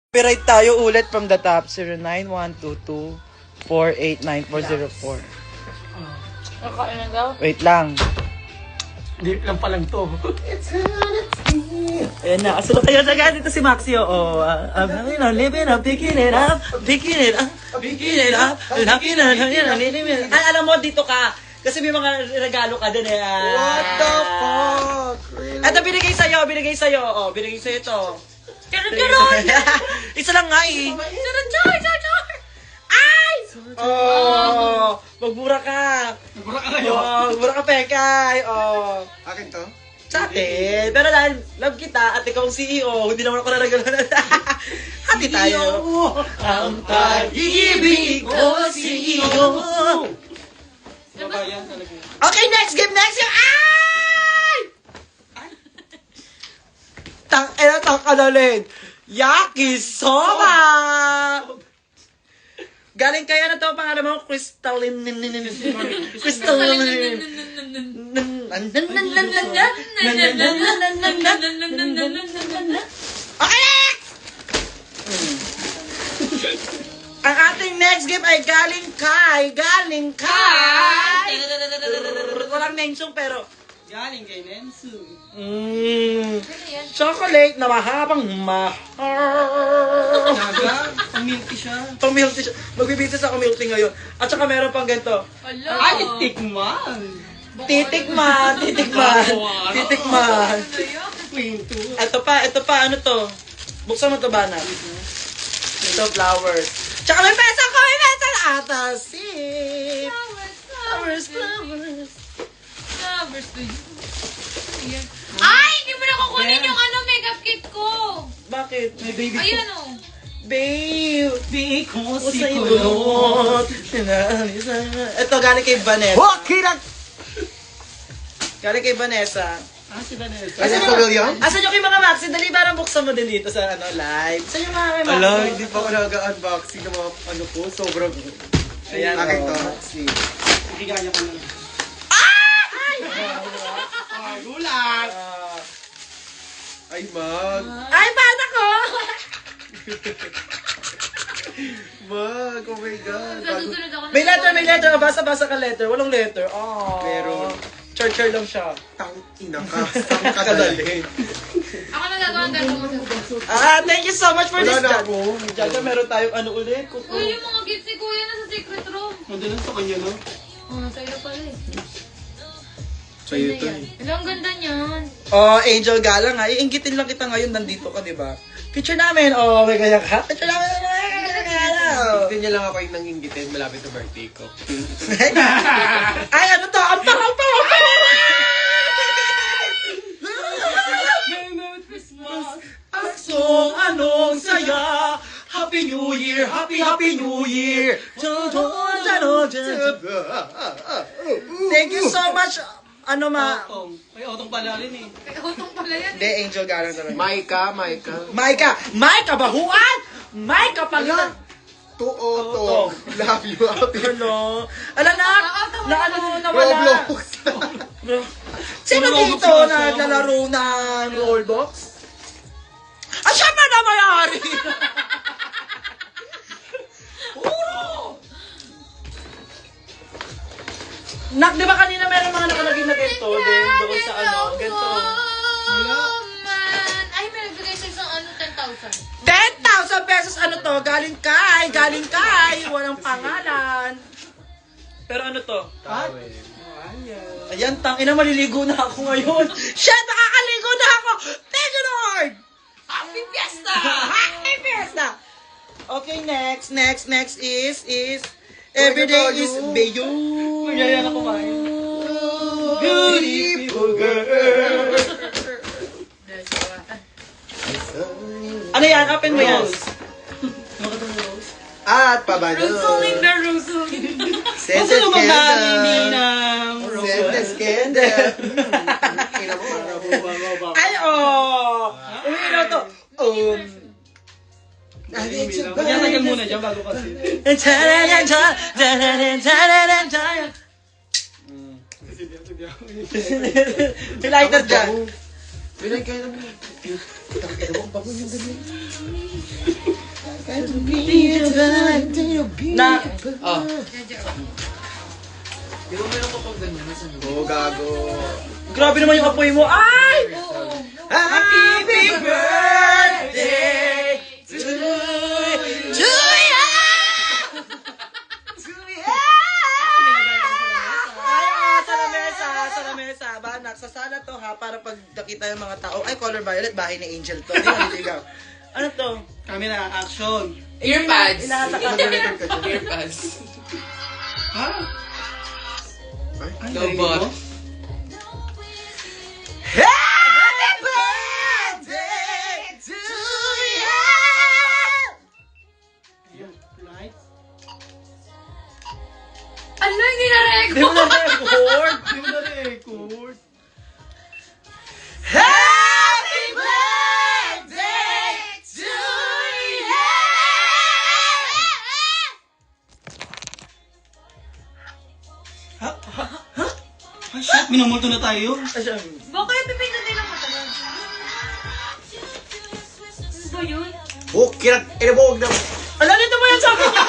Copyright tayo ulit from the top. 091224899404. Nakain na daw? Wait lang. Hindi lang palang to. Ayan na. Asa na kayo sa dito si Maxi? Oo. I'm living up, picking it up, picking it up, picking it up, looking at it. Ay, alam mo, dito ka. Kasi may mga regalo ka dun eh. What the fuck? Really? Eto, binigay sa'yo. Oh, binigay sa'yo ito. Charot! Isa lang nga eh. Charot! Ay! Oh, magbura ka. Nagura ka ngayon. Oh, magbura ka, Pekay. Oh. Akin to? Sa atin. Pero dahil love kita at ikaw ang CEO, hindi naman ako naragalan. Hati tayo. Ang pag-ibig ko, CEO. Babayan talaga. Okay, next game. Ay! Tang kanalin. Yakisoba! Galing kaya na to, pangalan mo, Crystalline. Crystalline. Okay, next! Ang ating next game ay galing kay. Walang mention pero. Galing kay Nensu. Chocolate na mahabang mahal. Naga, milky siya. Pang-milky siya. Magbibitis ako milky ngayon. At saka meron pang ganito. Ay, tikman! Titikman. Pinto. Ito pa, ano to? Buksan mo to, Bana. Ito, flowers. Tsaka may pesa ko, Atasip. Flowers. Lovers to you. Ayan. Ay! Hindi mo na kukunin yung makeup kit ko! Bakit? May baby ko. Ayan o. Babe. Because Sa kulot. Ito, galing kay Vanessa. Okay lang! Galing kay Vanessa. Si Vanessa. Asan Ano yung, yan? asan yung kay mga Maxi? Dali, parang buksan mo din dito sa live. Saan yung mga kay Maxi? Ala, hindi pa ako nag-unboxing ng mga ano po. Sobrang... Ayan, Akin to. Maxi. Hindi kanya pa na. Ay, gulat! Ay, mag. Ay, paano ko? Mag, oh my God. Nasusunod ako. May letter. Basa-basa ka letter. Walang letter. Oh. Meron. Char lang siya. Tang ina ka. Tang kadali. Ako na gagawa ng gagawa mo. Thank you so much for Wala this. na ako. Jaja, meron tayong ano ulit. Uy, yung mga gifts ni Kuya nasa secret room. Madalas sa kanya, no? Oh, sa'yo pala eh. Sa'yo to Yan. Ano, ang ganda niyan. Oh, Angel Gala nga. Iinggitin lang kita ngayon. Nandito ka, di ba? Picture namin. Oh, may kaya ka. Picture namin. Hindi niya lang ako yung nanginggitin malapit na birthday ko. Ay, ano to? Ang tara! Merry Christmas! Aksong anong saya. Happy New Year! Happy New Year! Thank you so much. Ano Otong. Ay, otong pala rin eh. Kaya utong pala yan. Hindi, Angel Galang talaga. Maika. Maika Bahuan! Maika Panginoon! Otong. Love you out there. Ano? Ala na! Na ano, nawala. Roblox. Sino Roblox dito nga na siya. naglalaro ng Roblox? Ah, siya pa na mayari! Nak, di ba kanina meron mga nakalagay na ganito din doon sa ano, ganito. Man. Ay, may nagbigay sa isang 10,000. 10,000 pesos ano to? Galing kay, walang pangalan. Pero ano to? Ayan, ina, maliligo na ako ngayon. Shit, makakaligo na ako! Thank you, Lord! Happy Fiesta! Happy Fiesta! Okay, next is everyday is Bayo. Kaya na kumain. Beautiful girl. Ano yan? Open mo yan. At pabano. na Rusul. Sentes Kenda. Sentes Sentes Kenda. Ay, oh! Umiilaw to. Magtatagal muna dyan bago kasi. Lighter dyan. Bilay kayo naman. Tangina mo, ang bango yung ganyan. Na, Oh. Di ba meron ka pag ganyan? Oo, gago. grabe naman yung apoy mo. Ay! Oo. Happy birthday to you. Sa lamesa. Ba, nagsasala to ha, para pag nakita yung mga tao, ay, color violet, bahay ni Angel to. Di ba, niligaw? Ano to? Camera, action. Earpads. Inahatak ka. Mag-record ka dyan. Earpads. Ha? Ay, Ay, no narinig bot. mo? Happy birthday to you. Ayun, right? Ano yung Di mo gina-record? na record. Di mo na record. Happy birthday to you. Ha? Ha? Ha? Ay, shit, minumulto na tayo. Baka ipipindutin lang matagal. Ano ba yun? Oh, kirat. Inabog na. Ala, nito mo yan sa akin yan.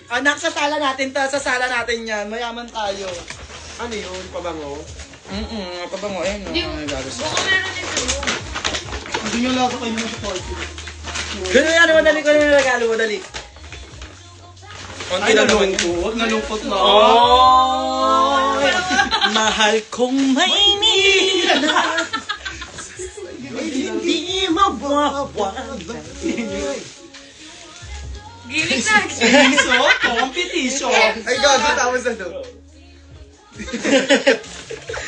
Anak, sa sala natin to. Sa sala natin yan. Mayaman tayo. Ano yun? Pabango? Pabango. Ayun, Hindi. gagas. Baka meron din sa room. Hindi nyo lang kayo ng party. Ganun yan, madali ko yung regalo mo, dali. Ay, nalungkot. Nalungkot na. Oh, mahal kong Maynila. Hindi mawawala. Gimik na. So, competition. Ay, gago. Tapos ano?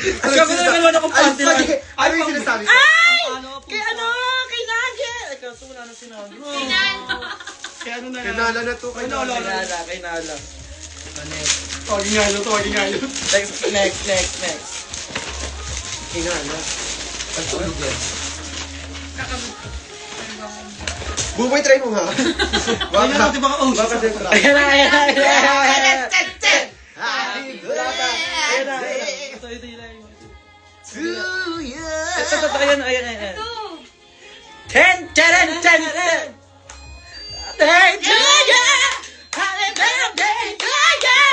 Ikaw ko na naman akong panty lang. Ano yung sinasabi ko? Ay! Ano, Kay ano? Kay Nagel! Ikaw, so wala na si Nagel. Sinano. Kaya ano na lang. Kinala na to. Ay, Kinala. naalala. Kay Nala. Tawagin nga yun, tawagin nga yun. Next. Kinala. Ang tulog yan. Kakabit. Buboy, try mo ha. Kaya natin baka, oh, Baka shit. din Ayan na. Happy Ayan na. Ito, yun. to you. Ito. Ayan. Ito. Ten. Day to you. Happy birthday to you.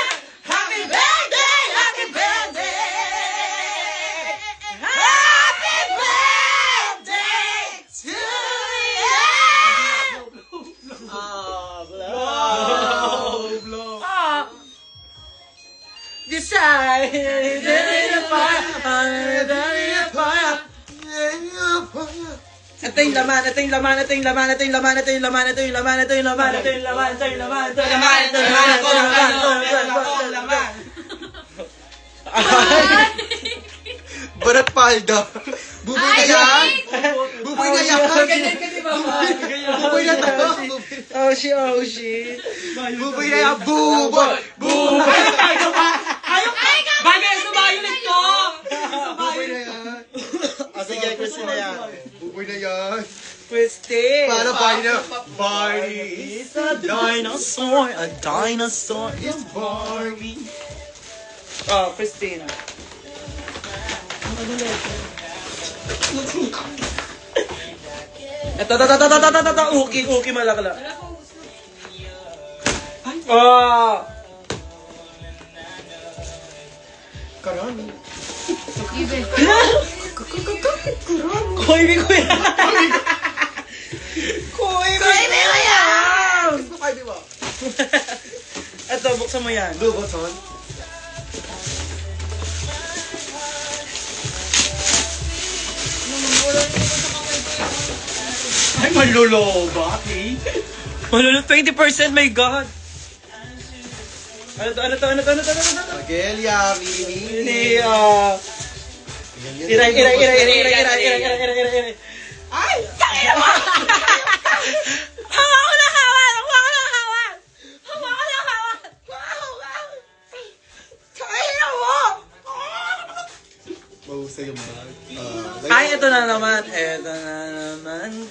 Happy birthday. Happy birthday to you. Blow. Decide in the fire. Ito yung laman. Barat palda. Buboy na yan. Buboy na yan. Ganyan ka di ba ba? Buboy na to. Oh shit. Buboy na yan. Buboy. Buboy. Bagay sa violet ko! Buboy na yan. Sige, Christy na yan. Buboy na yan. Christy. Para Barney na. Barney is a Dinosaur is Barbie. Oh, Christina. Ito. Uki, malakala. Oh! Karami. Ibe. Koibi ko yan! Koibi ko yan! Gusto kayo, di ba? Ito, buksan mo yan. Blue button. Ay, malulobat eh. Malulog 20%, my God! Ano to? Magelia, Mimi. Ini, Iray. Ay! Tangina mo! Hawa ko ng hawan! Tangina mo! Mahusay yung bag. Ay, ito na naman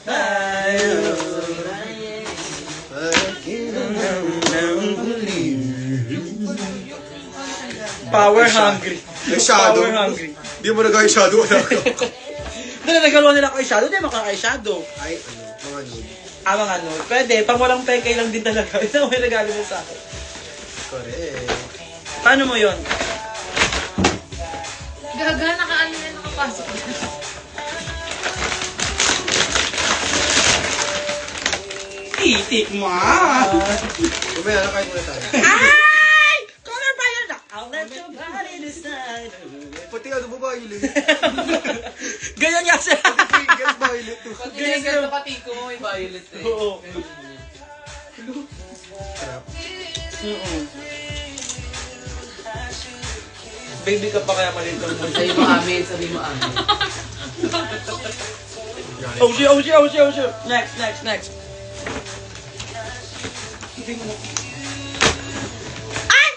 tayo. Power hungry. Ay, shadow. Power hungry. Di mo nag-eye shadow. Wala ka. Dala nagalawa nila ako eyeshadow, di makaka-eyeshadow. Ay, ano, mga nude. Mga ano, pwede, pang walang pekay lang din talaga. Ito mo yung regalo mo sa akin. Correct. Paano mo yun? Gaga, nakaano na nakapasok. Titik mo. Kumaya na kahit muna tayo. Ay! Color fire na! I'll let your body decide. Pati ano mo ba yun? Ganyan nga siya. Fingers violet to. Pati yung ganda pati ko mo may violet eh. Oo. Sarap. Baby ka pa kaya malintong mo. Sabi mo amin, sabi mo amin. Oh shit, oh shit, oh shit, oh shit. Next, next, next. Ay!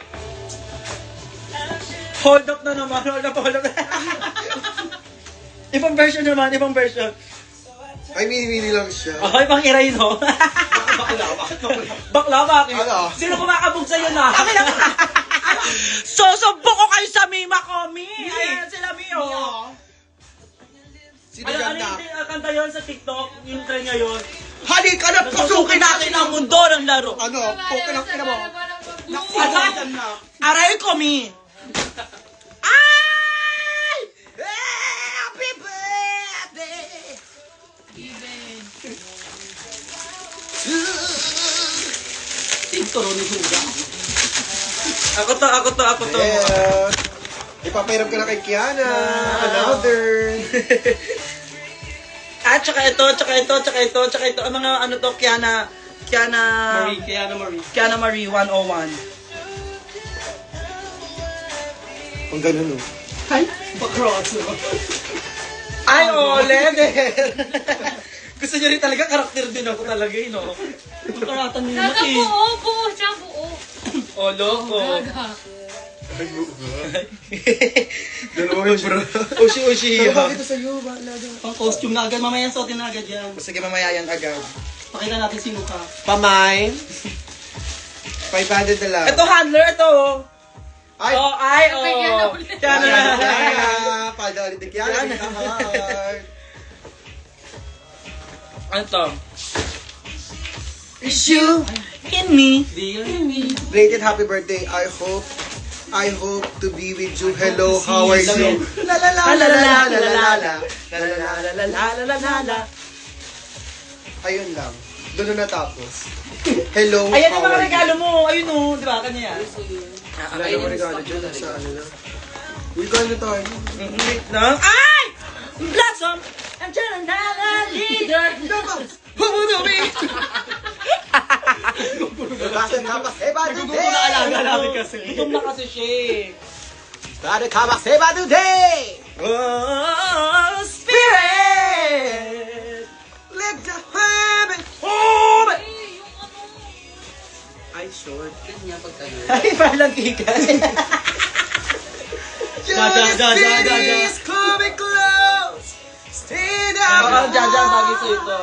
Hold up na naman, hold up, hold up. Ibang version naman, ibang version. Ay, mini-mini lang siya. Okay, pang iray, no? Bakla, bakit bakla? Bakla, bakit? Ano? Sino kumakabog sa'yo na? Kami lang. Susubok ko kayo sa Mima Komi. Ayan sila, Mio. Sino Ano ganda? yung kanta yun sa TikTok? Yung trend niya yun? Halik ka na! Pasukin natin ang mundo ng laro. Ano? Pukin ang ina mo. Ano? Aray ko, Mi. Ay! Happy birthday! Tintoro ni Huga. Ako to. Yeah. Ipapairam ka na kay Kiana. Another. At tsaka ito. Ang mga ano to, Kiana Marie, Kiana Marie 101. Ang ganun, no? Ay, pa-cross. Ay, level! Gusto niyo rin talaga, karakter din ako talaga, no? Ang karatan ni Gaga, Mati. buo siya, buo. Oh, loko. Gaga. Ay, dalawa yung bro. Ushi. Pero bakit ito sa'yo? Bakla daw. Pang costume na agad. Mamaya suotin na agad yan. Sige, mamaya yan agad. Pakita natin sino ka. Pamay. 500 na lang. Ito, handler, ito. Ay! Kay Kiana ulit. Kiana na. Pada ulit ni Kiana. Heart. Ano to? It's you and me. Dear me. Belated happy birthday. I hope to be with you. Hello, how are you? La la la la la la la la la. La. Ayun lang. Doon na natapos. Hello, Ayan yung how mga are you? regalo mo. Ayun o, di ba? Kanya yan. Wala namang regalo dyan. Sa ano lang. Uy, gano'n tayo. Wait lang. Ay! Blossom! I'm trying to leader. Bakit ka maseba Nagugutom na alaga namin today? kasi. Gutom na kasi siya eh. Bakit ka maseba today? Oh, spirit! Let the heaven Oh! Yung ano, Ay, short. Ganyan pag kayo. Ay, parang kikay. Is coming close. Stay down. Jaja, bagay sa'yo ito.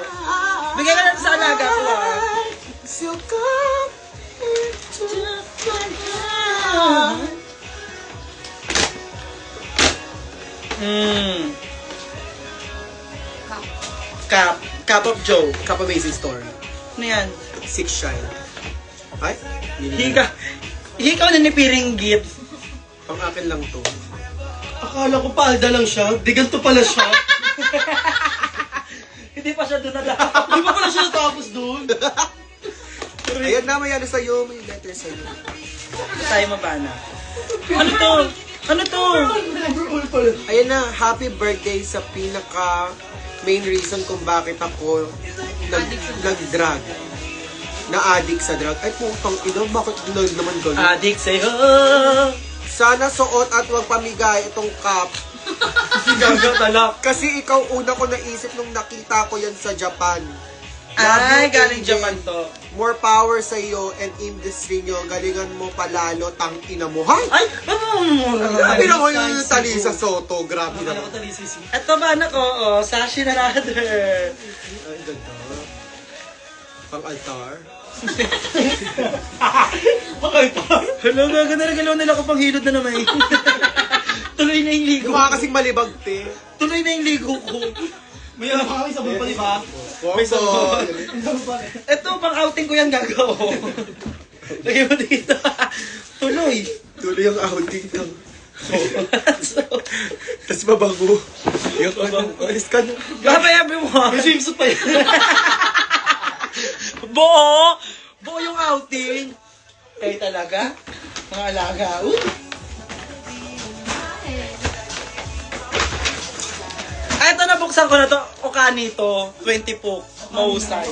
Bigyan ka natin sa alaga ko ah. So come into my heart. Cup of Joe. Cup Amazing Store. Ano yan? 6 shine. Ay, Hikaw na ni Piring gift. pang akin lang to. Akala ko palda lang siya. Di ganito pala siya. Hindi pa siya doon nadapa. Di ba pala siya natapos doon? Ayan na, may ano sa'yo. May letter sa'yo. Tayo mabana. Ano to? Ano to? Ayan na, happy birthday sa pinaka main reason kung bakit ako nag-drug. Na-addict sa drug. Ay, putang ina, bakit naman ganun? Adik sa'yo. Sana suot at wag pamigay itong cup. Gaga talak. Kasi ikaw una ko naisip nung nakita ko yan sa Japan. Ay, Love you, galing Angel. Japan to. More power sa iyo and industry nyo. Galingan mo palalo, tang ina mo. Hay! Ay! Grabe naman yung Talisa Soto. Grabe Akala ko naman. talisisi. Ito ba anak ko? Oh, Sashi na natin. Ay, ganda. Pang altar. Hello, gaga na regalo nila ko pang hilod na naman. Tuloy na yung ligo. Yung mga kasing malibag, te. Tuloy na yung ligo ko. May alam ka kami sabon pa, di ba? May sabon. Bongbong. Ito, pang outing ko yan gagawa. Lagay mo dito. Tuloy. Tuloy ang outing ng... So, Tapos mabango. Yung alis ka na. babayabi mo. May swimsuit pa yan. Buo. Buo yung outing. Kayo talaga? Mga alaga. Ay, ito nabuksan ko na to. Okani to. 20 po. Mahusay.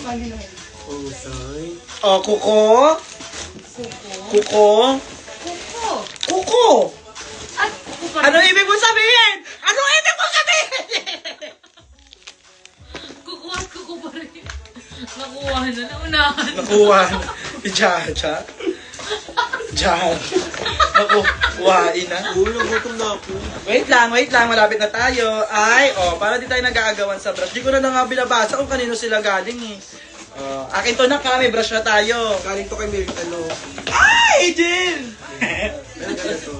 Oh, say. Oh, kuko. Kuko. Kuko. Kuko. At kuko pa Ano rin. ibig mo sabihin? Ano ibig mo sabihin? Kuko at kuko pa rin. Nakuha na. Naunahan. Nakuha. Jaja. Jan. Nakuhain na. Ulo, gutom na ako. Wait lang. Malapit na tayo. Ay, para di tayo nag-aagawan sa brush. Di ko na nga binabasa kung kanino sila galing eh. Akin to na kami, brush na tayo. Galing to kay Mary, ano. Ay, Jill! Meron ka na to.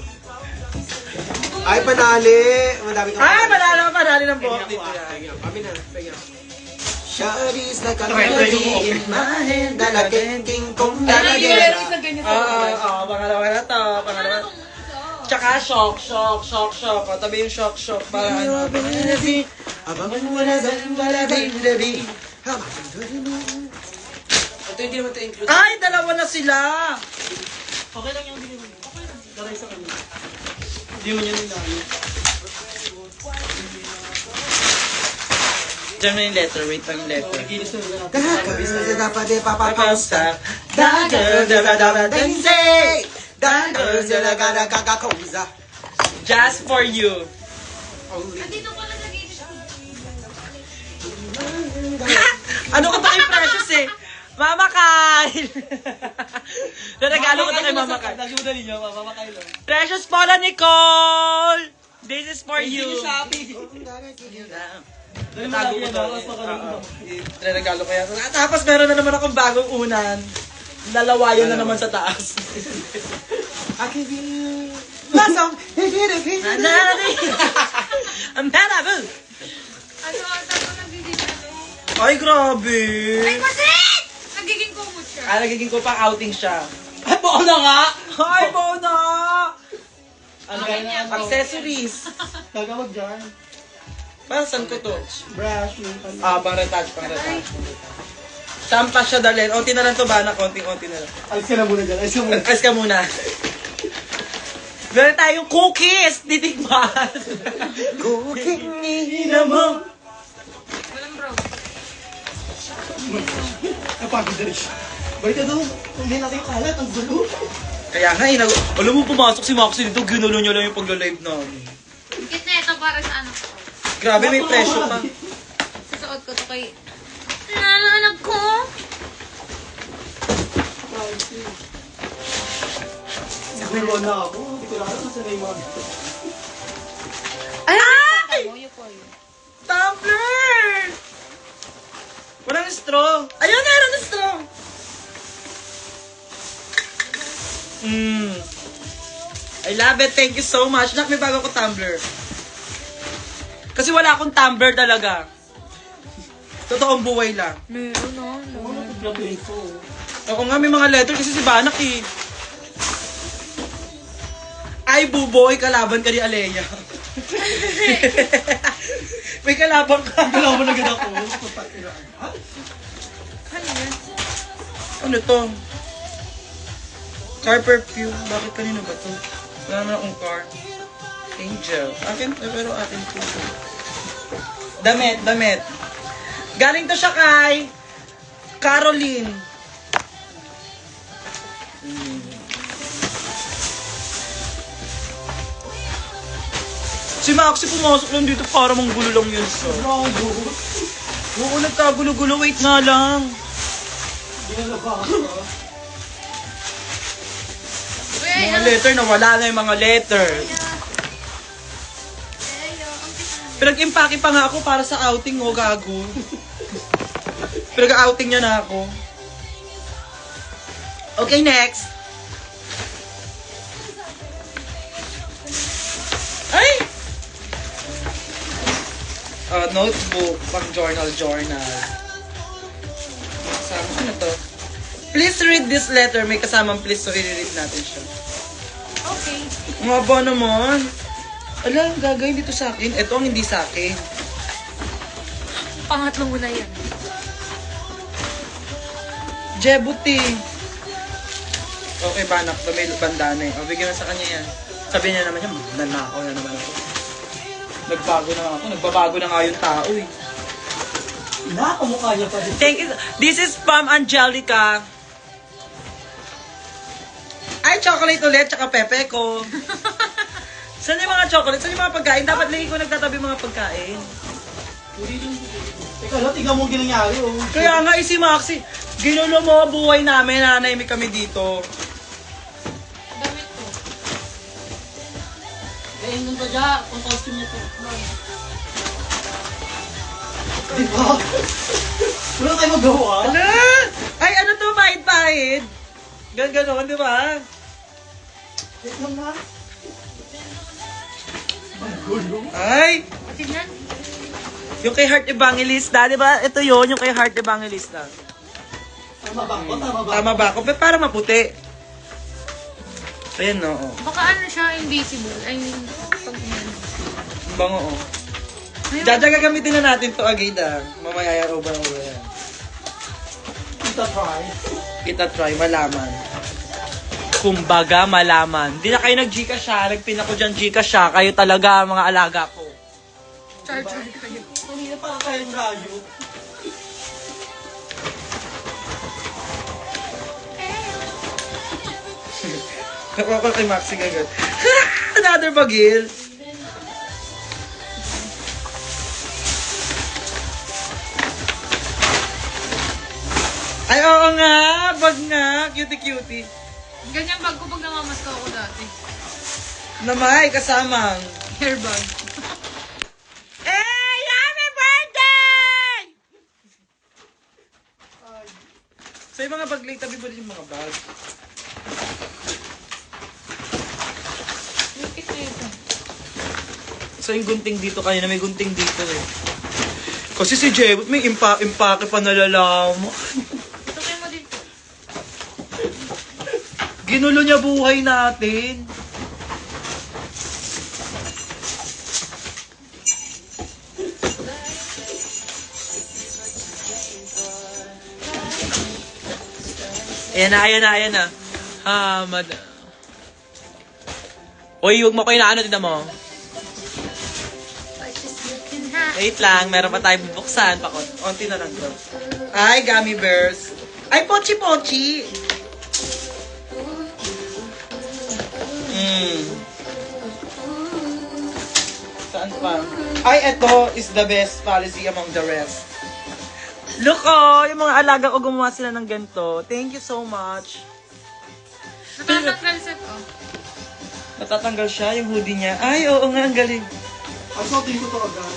Ay, panali. Madami ka. Ay, manalo ng buhok dito yan. Pahinga. Kami na. Pahinga. Shawty's like a Try melody ko. in my hand. Dalagin, king kong Ay, dalagin. meron isang ganyan sa Pangalawa na to. Pangalawa. Tsaka shock. O, tabi yung shock. Para ano. Abang wala sa baladi. Ito hindi naman ito include. Ay, dalawa na sila. Okay lang yung hindi mo. Okay lang. Daray sa kanya. Hindi mo niya nilalo. Diyan mo yung letter. Wait lang yung letter. Ginis na nila natin. Kakabis na dapat di papapausa. That girl, That girl's gonna kakakuza. just for you. Andito pala nag-inis. Ano ka ba kay Precious eh? Mama Kyle! Nanagalo ko na kay Mama Kyle. Lagi mo na ninyo, Mama Kyle. Precious Paula Nicole! This is for you. Hindi Shopee. Dali mo Tago lagi ko yan, to. tapos makalunod. Regalo ko yan. Tapos meron na naman akong bagong unan. Lalawayan na naman sa taas. I can be Lasang, Ang terrible! Ano, tapos nagiging ano? Ay, grabe! Ay, masit! Nagiging kumot siya. Nagiging ko pang outing siya. Ay, buo na nga! Hi, Bona! Ano Okay niya, go. accessories. Gagawag dyan. Para saan ko to? Brush, yung kanya. Pang retouch. Champa siya dalhin. Onti na lang to ba na? Konting-onti na lang. Alis ka na muna dyan, alis ka muna. Alis ka muna. Meron tayong cookies! Titikman! Cooking Ina mo! Walang bro. Napagod na rin siya. Balik ka doon. Hindi natin yung kalat, ang gulo. Kaya nga, alam mo pumasok si Maxi dito, ginulo niya lang yung pagla-live namin. Kit na ito para sa ano ko. Grabe, may presyo pa. Susuot ko to kay... Anak ko? Siguro na ako. Hindi ko na alam sa name mo. Ay! Yung po yun. Tumbler! Walang straw. Ayun, meron na straw. I love it. Thank you so much. Nak, may bago ko tumbler. Kasi wala akong tumbler talaga. Totoong buhay lang. Meron na. Grabe ko. Oo nga, may mga letter kasi si Banak eh. Ay, buboy, kalaban ka ni Alea. May kalaban ka. Kailangan mo na agad ako. Ano yan? Ano to? Car perfume. Bakit kanino ba to? Wala naman akong car. Angel. Akin, pero akin po. Damit. Galing to siya kay Caroline. Si Maxi pumasok lang dito para manggulo lang yun siya. Oo, nagkagulo-gulo. Wait nga lang. Mga letter, nawala na yung mga letter. Pinag-impake pa nga ako para sa outing mo, gago. Pinag-outing niya na ako. Okay, next. Ay! Notebook, pang journal. Kasama, ano to? Please read this letter. May kasamang please, so i-read natin siya. Okay. Mga ba naman? Ala, gagawin dito sa akin. Ito ang hindi sa akin. Pangatlo mo na yan. Jebuti. Okay, banak. May bandana eh. O, bigyan na sa kanya yan. Sabi niya naman yan, nanakaw na naman ako. Nagbago na ako. Nagbabago na nga yung tao eh. Nakakamukha niya pa din. Thank you. This is from Angelica. Ay, chocolate ulit, tsaka pepe ko. Saan yung mga chocolate? Saan yung mga pagkain? Dapat lagi ko nagtatabi mga pagkain. Teka lang, tignan mo ang ginangyari oh. Kaya nga, si Maxi, ginulo mo buhay namin, nanay kami dito. Damit ko. Eh, nung ba dyan? Kung costume niya to. Di ba? Wala tayo magawa. Ano? Ay, ano to? Pahid-pahid. Ganon, di ba? Wait lang na. Ay, Tignan. yung kay Heart Evangelista, di ba? Ito yon yung kay Heart Evangelista. Tama ba ako? Tama ba? Tama ba ako? Pero para maputi. Ayan, no. Oh. Baka ano siya, invisible. I mean, pag yan. Ang bango, oh. Ayun. Jaja, gagamitin na natin to agad, ah. Mamaya yan, over yan. Kita try. Kita try, malaman. Kumbaga, malaman. Hindi na kayo nag-Gcash siya. Nagpin ako dyan Gcash siya. Kayo talaga, mga alaga ko. Charger kayo. Kanina parang kayang radyo. Kapapal kay Maxi agad. Another bagil. Ay, oo nga. Bag nga. Cutie-cutie. Ganyan bag ko pag namamasko ako dati. Namay, kasamang. Hairbag. Hey! Happy birthday! So yung mga bag late, tabi mo din yung mga bag. Ito ito. So yung gunting dito, kanina may gunting dito eh. Kasi si Jebut may impake pa nalalaman. Ito kayo mo dito. Ginulo niya buhay natin. Ayan na, ayan na, ayan na. Hamad. Uy, huwag mo ko inaano, tignan mo. Wait lang, meron pa tayo bubuksan. Onti na lang to. Ay, gummy bears. Ay, pochi-pochi. Saan pa? Ay, ito is the best policy among the rest. Look, oh, yung mga alaga ko gumawa sila ng ganito. Thank you so much. Natatanggal set oh. Natatanggal siya, yung hoodie niya. Ay, oo nga, ang galing. Ay, so tingin ko to agad.